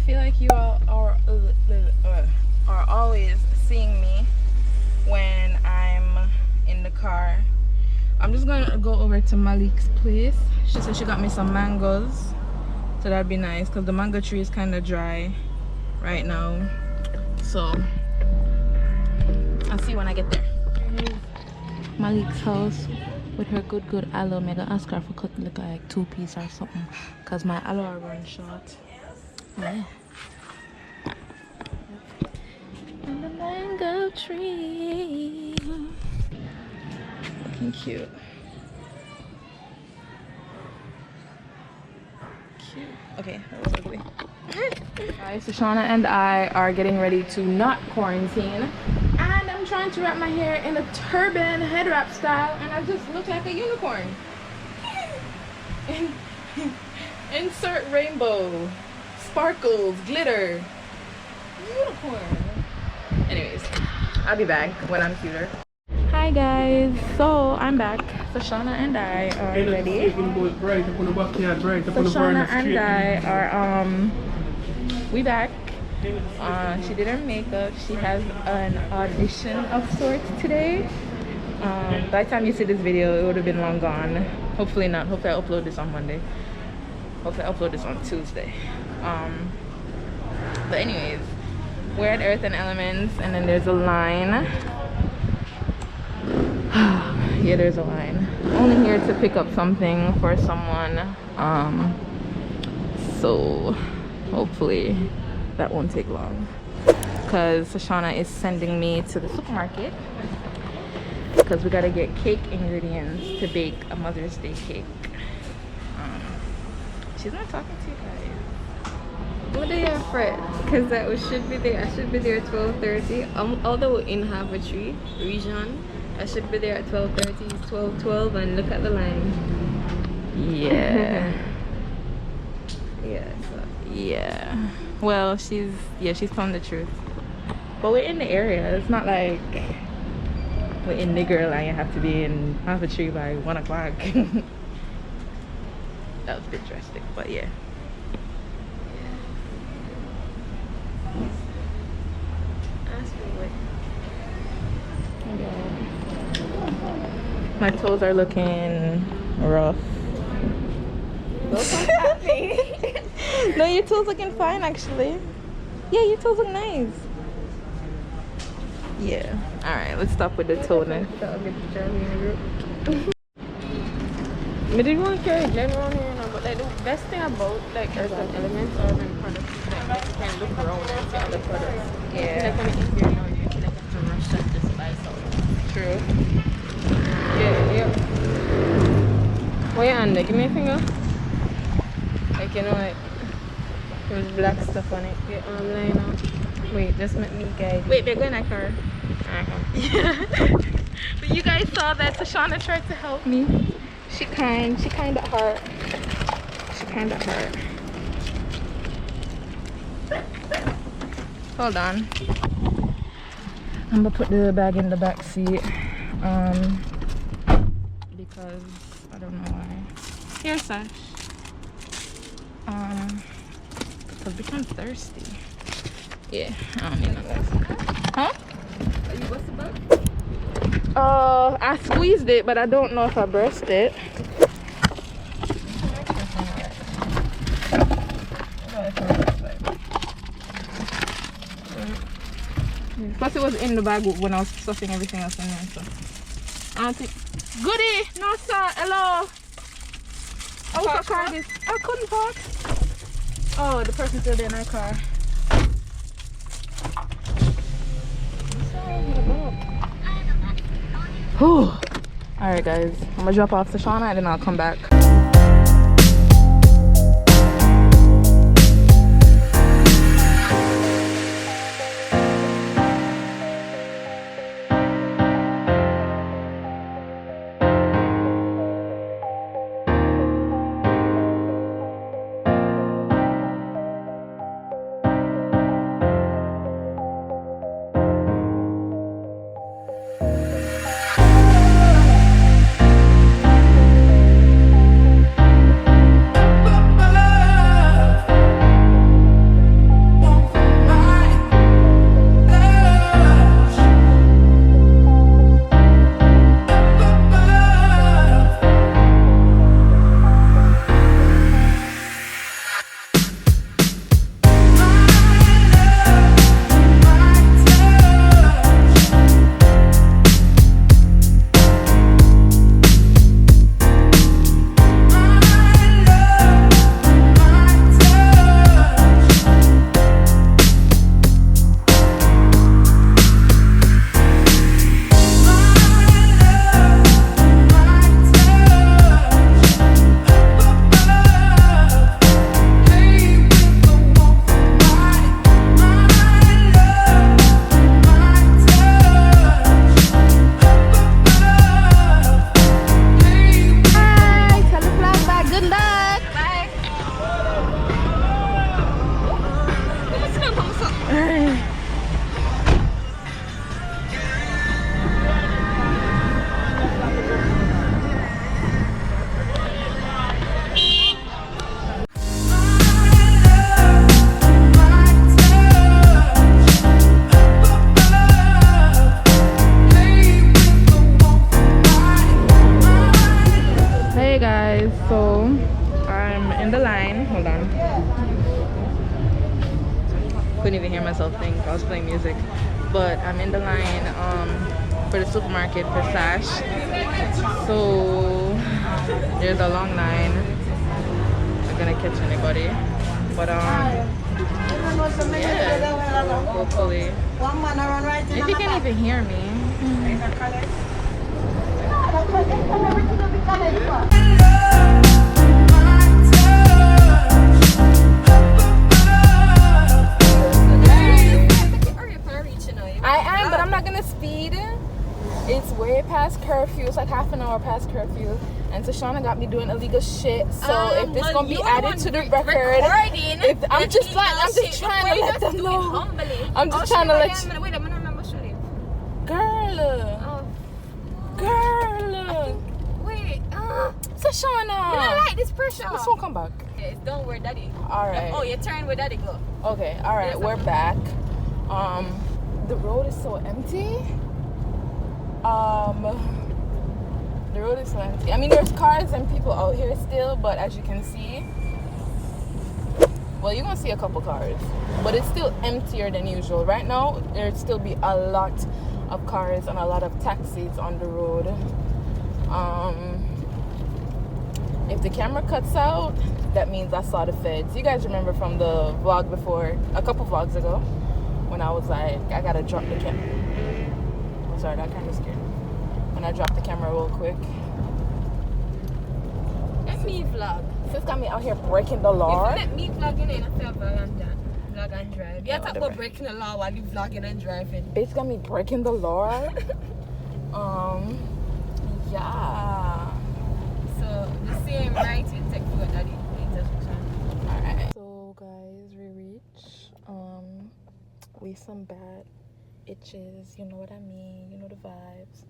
feel like you all are always seeing me when I'm in the car. I'm just gonna go over to Malik's place. She said she got me some mangoes, so that'd be nice because the mango tree is kind of dry right now. So I'll see when I get there. Malik's house with her good aloe. I'm gonna ask her for cut like 2 pieces or something because my aloe run short. Yeah. And the mango tree looking cute. Okay, that was ugly. Guys, so Shauna and I are getting ready to not quarantine, and I'm trying to wrap my hair in a turban head wrap style, and I just look like a unicorn. Insert rainbow, sparkles, glitter, unicorn. Anyways, I'll be back when I'm cuter. Hi guys, so I'm back. So Shauna and I are ready. So Shauna and I are we back. She did her makeup. She has an audition of sorts today. By the time you see this video, it would have been long gone. Hopefully not. Hopefully I upload this on Monday. Hopefully I upload this on Tuesday. But anyways, we're at Earth and Elements, and then there's a line. Yeah, there's a line. Only here to pick up something for someone. So hopefully that won't take long, because Shauna is sending me to the supermarket because we gotta get cake ingredients to bake a Mother's Day cake. She's not talking to you guys. What are you for? Because I should be there. I should be there at 12:30. Although in Havre region, I should be there at 12:30. It's 12:12, and look at the line. Yeah. Yeah. So. Yeah. Well, she's telling the truth. But we're in the area. It's not like we're in nigger line. You have to be in Havre by 1 o'clock. That was a bit drastic, but yeah. My toes are looking rough. No, your toes looking fine actually. Yeah, your toes look nice. Yeah. Alright, let's stop with the toe now. I didn't want to carry Glen around here now, but like the best thing about like Earth and Elements urban products is that you can look around and see other products. Yeah. Like when it's here now, you feel like you have to rush and just buy something. True. Yeah. What you under? Give me a finger. Like, you know, like there's black stuff on it. Your arm line out. Wait, just let me guide. Wait, they're going to car. Yeah. But you guys saw that Shauna tried to help me. She kind of hurt. Hold on. I'm gonna put the bag in the back seat. Because I don't know why. Here, Sash. Because I'm thirsty. Yeah, I don't need nothing. Huh? Are you what's the bag? I squeezed it, but I don't know if I brushed it. Plus it was in the bag when I was stuffing everything else in there, so I don't think. Goody! No sir, hello! I was car this. I couldn't park. Oh, the person's still there in our car. Alright guys, I'm gonna drop off to Shauna and then I'll come back. I was playing music. But I'm in the line for the supermarket for Sash. So there's a long line. I'm not gonna catch anybody. But yeah, hopefully. If you can even hear me. I am, but I'm not gonna speed. It's way past curfew. It's like half an hour past curfew. And so Shauna got me doing illegal shit. So if this gonna be added to the record, I'm just trying to let them know. I'm just trying to let you. Girl. Wait. So Shauna. I don't like this pressure. This won't come back. Okay, don't worry, daddy. Alright. Oh, your turn where daddy go. Okay, alright, we're back. The road is so empty. The road is so empty. I mean, there's cars and people out here still, but as you can see, well, you're gonna see a couple cars, but it's still emptier than usual. Right now, there'd still be a lot of cars and a lot of taxis on the road. If the camera cuts out, that means I saw the feds. You guys remember from the vlog before, a couple vlogs ago, when I was like, I gotta drop the camera. I'm sorry, that kind of scared me. When I dropped the camera real quick. Let me vlog. Sis got me out here breaking the law. If you let me vlog in, I feel vlog and drive. You talk about breaking the law while you vlogging and driving. Bitch got me breaking the law. Yeah. So the same right you take for daddy intersection. Alright. So guys, we reach we some bad itches, you know what I mean, you know the vibes.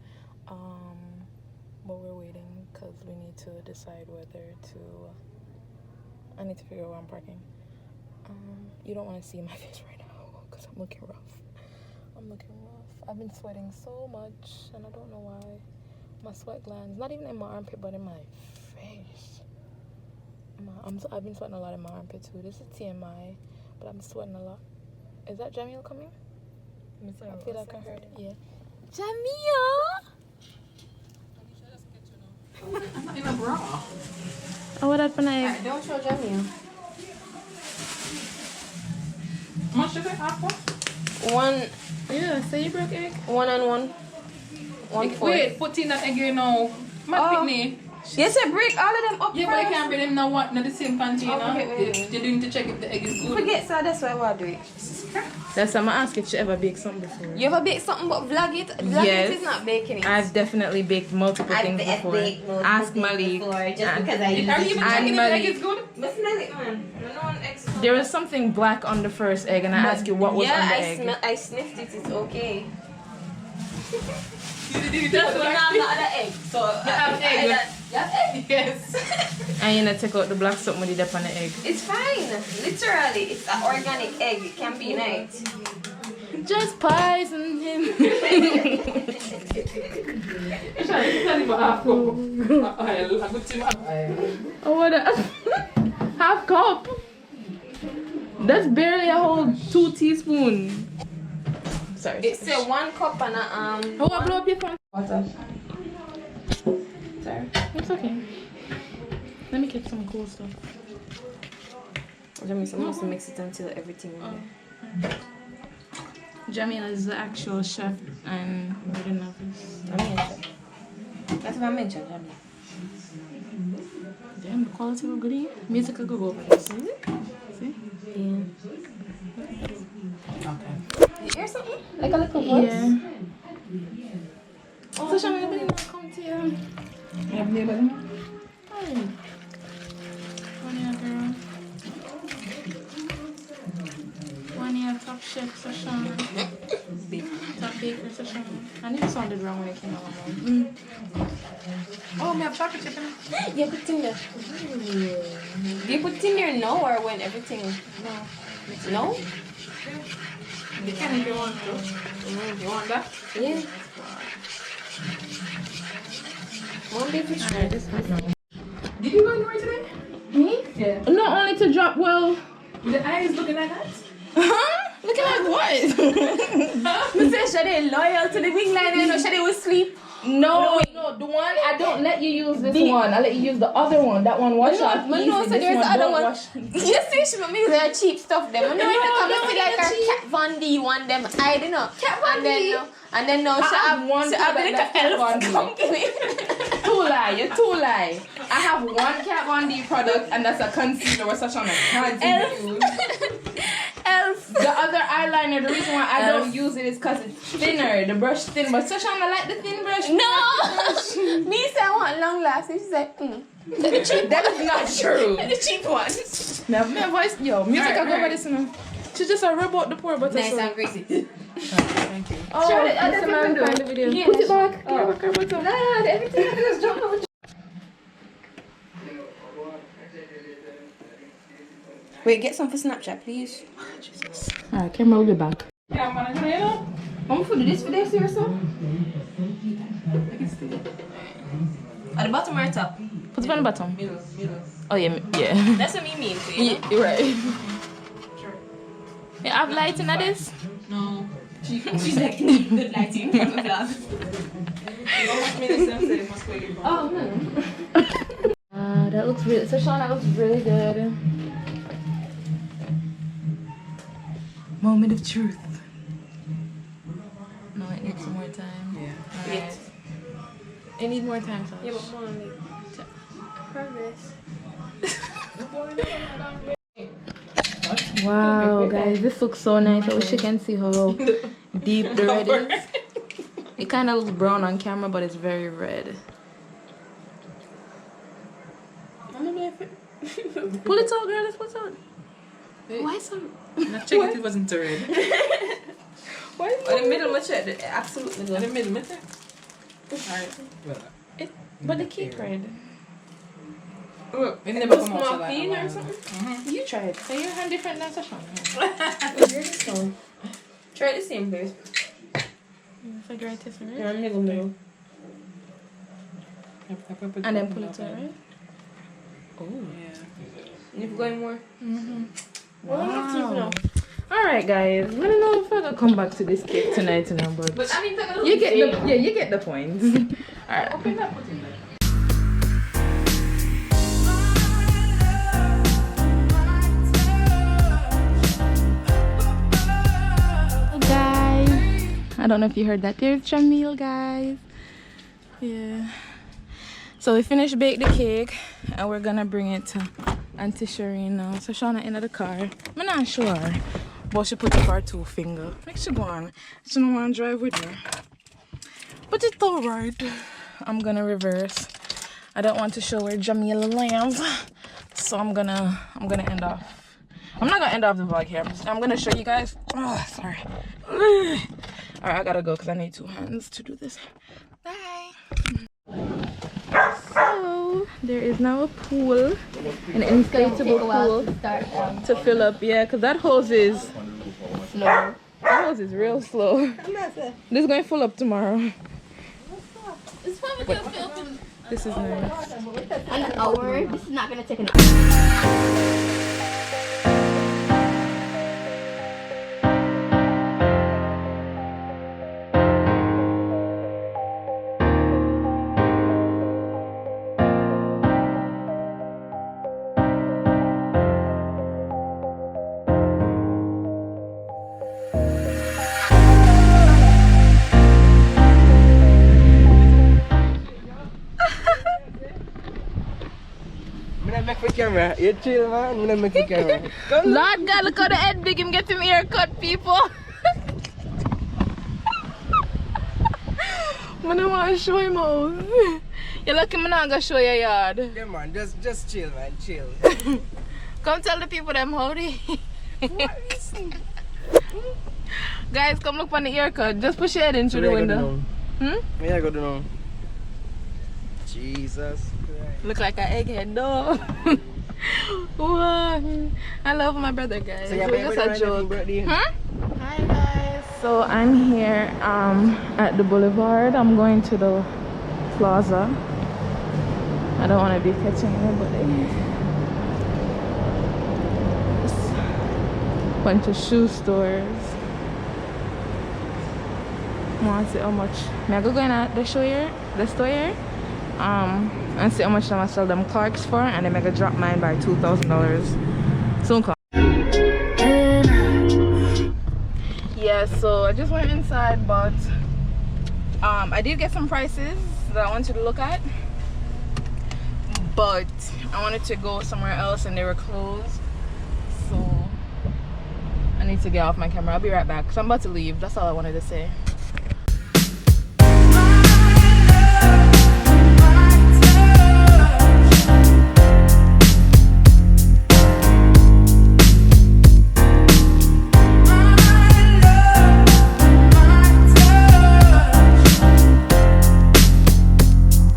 But we're waiting because we need to decide whether to I need to figure out where I'm parking. You don't want to see my face right now because I'm looking rough. I've been sweating so much and I don't know why. My sweat glands, not even in my armpit, but in my face. I've been sweating a lot in my armpit too. This is TMI, but I'm sweating a lot. Is that Jamielle coming? I feel like I heard it. Yeah. Jamielle! I'm not in a bra. Oh, what happened? Alright, don't show Jamielle. How much is it? Half one? One. Yeah, say you broke egg. 1 and 1. 1 4. Wait, put in that egg here now. My picnic. Yes, I break all of them up. Yeah, but I can't bring them now what? Not the same container. Okay. You're doing to check if the egg is good. Forget, so that's why I want to do it. That's why I'm gonna ask if she ever baked something before. You ever bake something but vlog it? Vlog Yes. it is not baking it. I've definitely baked multiple things before. Ask Malik. Just because I Are you even checking if the egg is good? But smell it, man. No one extra. There was something black on the first egg, and I asked you what was on the egg. I sniffed it. It's okay. You That's when I'm not the egg. So You have egg. you have egg? Yes. And you know, take out the black something with the dip on the egg. It's fine. Literally, it's an organic egg. It can be nice. Just poison him. Oh, what a half cup. That's barely a whole 2 teaspoons. Sorry. It's a 1 cup and a Oh, I blow up your phone. water. Sorry. It's okay. Let me get some cool stuff. Let me supposed to mix it until everything is there. Jamielle is the actual chef and we're the novice. I mean, that's what I mentioned, Jamie. Damn, the quality will good here. Music will go over this. See? Yeah. Okay. You hear something? Like a little voice? Yeah. So, Shana, nobody not come to you. Have you ever? Hi. One year, girl. 1 year top chef session. Top baker session. I knew it sounded wrong when it came out. Oh, we have chocolate chip in it. Yeah, put it in there. Do you put it in there now or when everything? No? You can if you want to. You want that? Yeah. One day fish. Alright, this one. Did you go anywhere today? Me? Yeah. Not only to drop, well. With the eyes looking like that? Huh? Look Looking like what? You say Shade loyal to the wing line, you know Shade will sleep. No, the one I don't let you use this one. I let you use the other one. That one wash off. No, so there's the other one. You see, she made me very cheap stuff. Them. No, come see like a Kat Von D one. Them I don't know. Kat Von D. And then no, she have one. She have like a elf company. You're too lie. I have one Kat Von D product, and that's a concealer with such on a can't use. Elf. The other eyeliner, the reason why I don't use it is because it's thinner. The brush thin, but Shoshana like the thin brush. No! Me say I want long lashes. She's like, the cheap. That is not true. The cheap ones. Now, my voice, yo, music, I go over this now. She just rub out the poor butter. Nice and crazy. Thank you. Oh, that's the man doing the video. Yeah, put it back. No, everything is drunk. Wait, get some for Snapchat, please. Jesus. Alright, camera will be back. Yeah, man, you know? I'm for this video, seriously? At the bottom or top? Put it on the bottom. Middle. Oh, yeah. That's what me mean to you. Yeah, you're right. You have lighting at this? No. She's like, good lighting from the vlog. Oh, no. That looks really, so Sean, that looks really good. Moment of truth. No, it needs some more time. Yeah. Right. It needs more time, Sash. Yeah, but more progress. Wow, guys, this looks so nice. I wish you can see how deep the red is. It kind of looks brown on camera, but it's very red. Pull it out, girl. Let's pull it out. Why so? Not check if it wasn't red. Why? In the middle, much red. Absolutely. In the middle, middle. Alright. Well, But the cake red. look, it It never was come out so more like clean a or while. something? You try it. So your hand different than Sasha. Try the same place. Figure it is, You're in the middle. And then pull it out, right? Oh, yeah. You've going more? Wow. Alright, guys. I don't know if I'm gonna come back to this cake tonight, but I mean, you get the point. Alright. Open that, put in there. Guys, I don't know if you heard that. There's Jamielle, guys. Yeah. So we finished bake the cake and we're gonna bring it to Auntie Shireen now. So Shauna in the car. I'm not sure, but she put up her 2 finger. Make she go on. She don't want to drive with me, but it's alright. I'm gonna reverse. I don't want to show where Jamielle lands, so I'm gonna end off. I'm not gonna end off the vlog here. I'm gonna show you guys. Oh, sorry. Alright, I gotta go because I need 2 hands to do this. Bye. So there is now a pool, an inflatable pool to fill up. Yeah, because that hose is slow. That hose is real slow. This is going to fill up tomorrow. But this is nice. An hour. This is not gonna take an hour. Make for camera. You chill, man. I'm gonna make for camera. Lord God, look how the head big him get him haircut, people. I don't want to show him out. You're lucky I'm not gonna show your yard. Yeah, man. Just chill, man. Chill. Come tell the people them howdy. Guys, come look on the haircut. Just push your head in through the window. Where I go to know? Jesus Christ. Look like an egghead, no. What? I love my brother, guys. So It was just a joke. Huh? Hi guys. So I'm here at the boulevard. I'm going to the plaza. I don't want to be catching anybody. Bunch of shoe stores. I want to see how much. I go in at the store here, and see how much I'm gonna sell them Clarks for, and then I can drop mine by $2,000. Soon come. Yeah, so I just went inside, but I did get some prices that I wanted to look at, but I wanted to go somewhere else and they were closed, so I need to get off my camera. I'll be right back because I'm about to leave. That's all I wanted to say.